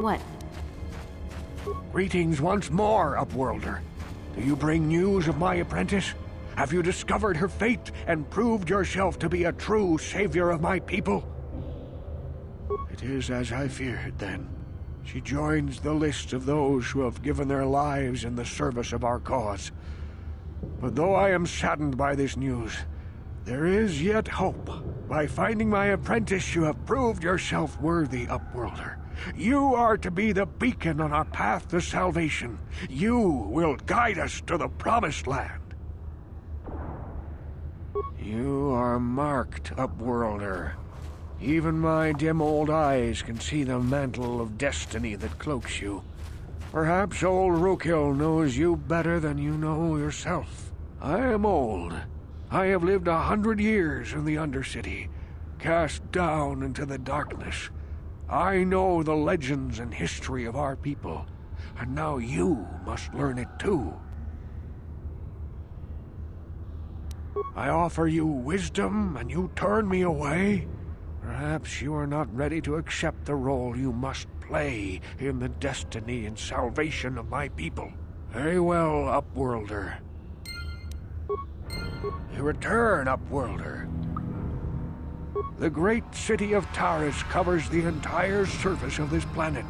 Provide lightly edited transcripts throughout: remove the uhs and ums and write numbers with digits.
What? Greetings once more, Upworlder. Do you bring news of my apprentice? Have you discovered her fate and proved yourself to be a true savior of my people? It is as I feared, then. She joins the list of those who have given their lives in the service of our cause. But though I am saddened by this news, there is yet hope. By finding my apprentice, you have proved yourself worthy, Upworlder. You are to be the beacon on our path to salvation. You will guide us to the Promised Land. You are marked, Upworlder. Even my dim old eyes can see the mantle of destiny that cloaks you. Perhaps old Rukil knows you better than you know yourself. I am old. I have lived 100 years in the undercity, cast down into the darkness. I know the legends and history of our people, and now you must learn it too. I offer you wisdom, and you turn me away? Perhaps you are not ready to accept the role you must play in the destiny and salvation of my people. Very well, Upworlder. You return, Upworlder. The great city of Taris covers the entire surface of this planet.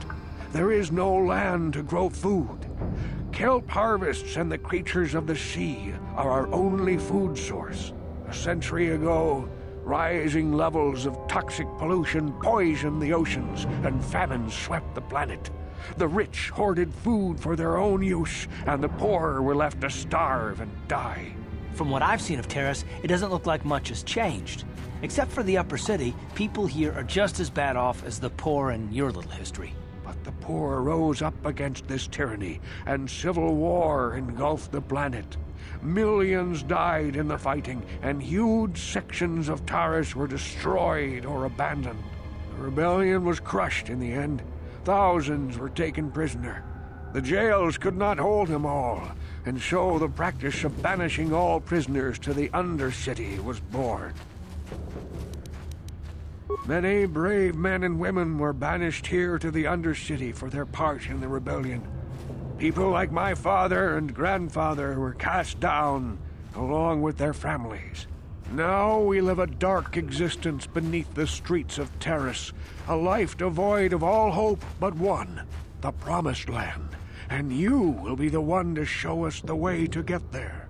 There is no land to grow food. Kelp harvests and the creatures of the sea are our only food source. A century ago, rising levels of toxic pollution poisoned the oceans, and famine swept the planet. The rich hoarded food for their own use, and the poor were left to starve and die. From what I've seen of Taris, it doesn't look like much has changed. Except for the upper city, people here are just as bad off as the poor in your little history. But the poor rose up against this tyranny, and civil war engulfed the planet. Millions died in the fighting, and huge sections of Taris were destroyed or abandoned. The rebellion was crushed in the end. Thousands were taken prisoner. The jails could not hold them all, and so the practice of banishing all prisoners to the undercity was born. Many brave men and women were banished here to the undercity for their part in the rebellion. People like my father and grandfather were cast down, along with their families. Now we live a dark existence beneath the streets of Taris, a life devoid of all hope but one, the Promised Land. And you will be the one to show us the way to get there.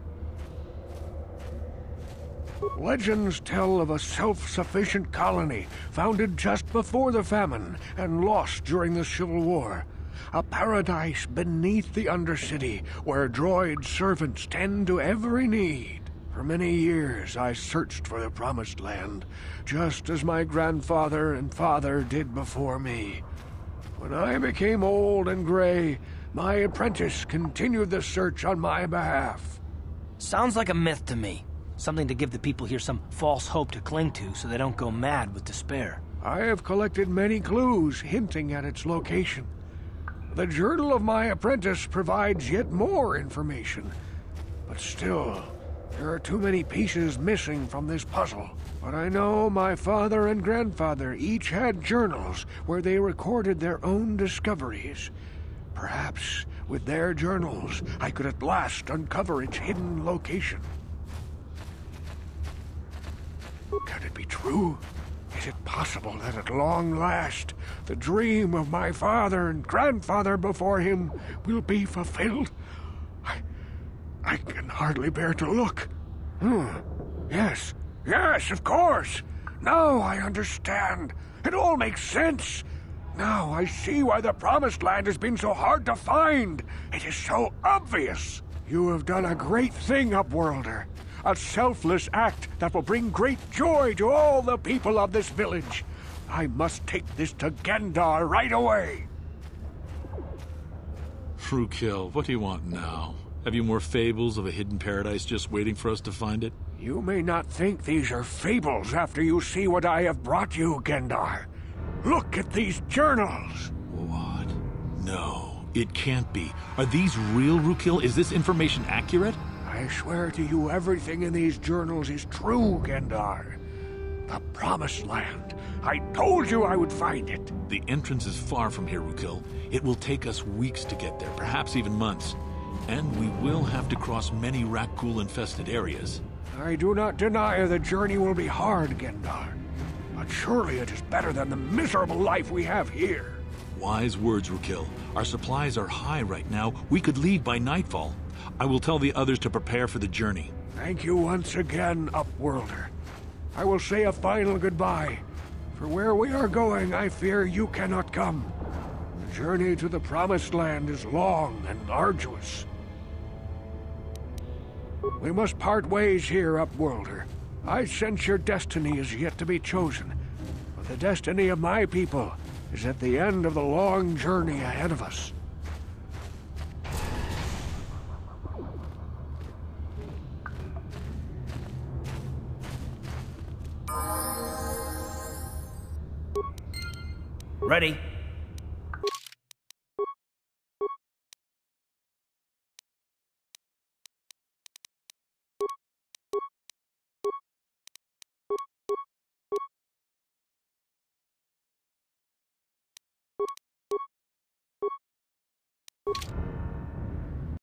Legends tell of a self-sufficient colony founded just before the famine and lost during the Civil War. A paradise beneath the Undercity where droid servants tend to every need. For many years I searched for the Promised Land, just as my grandfather and father did before me. When I became old and gray, my apprentice continued the search on my behalf. Sounds like a myth to me. Something to give the people here some false hope to cling to so they don't go mad with despair. I have collected many clues hinting at its location. The journal of my apprentice provides yet more information. But still, there are too many pieces missing from this puzzle. But I know my father and grandfather each had journals where they recorded their own discoveries. Perhaps with their journals, I could at last uncover its hidden location. Can it be true? Is it possible that at long last, the dream of my father and grandfather before him will be fulfilled? I can hardly bear to look. Yes, of course. Now I understand. It all makes sense. Now I see why the Promised Land has been so hard to find. It is so obvious. You have done a great thing, Upworlder. A selfless act that will bring great joy to all the people of this village. I must take this to Gendar right away. Rukil, what do you want now? Have you more fables of a hidden paradise just waiting for us to find it? You may not think these are fables after you see what I have brought you, Gendar. Look at these journals. What? No, it can't be. Are these real, Rukil? Is this information accurate? I swear to you everything in these journals is true, Gendar. The Promised Land. I told you I would find it. The entrance is far from here, Rukil. It will take us weeks to get there, perhaps even months. And we will have to cross many Rakghoul-infested areas. I do not deny the journey will be hard, Gendar. But surely it is better than the miserable life we have here. Wise words, Rukil. Our supplies are high right now. We could leave by nightfall. I will tell the others to prepare for the journey. Thank you once again, Upworlder. I will say a final goodbye. For where we are going, I fear you cannot come. The journey to the Promised Land is long and arduous. We must part ways here, Upworlder. I sense your destiny is yet to be chosen. But the destiny of my people is at the end of the long journey ahead of us. Ready?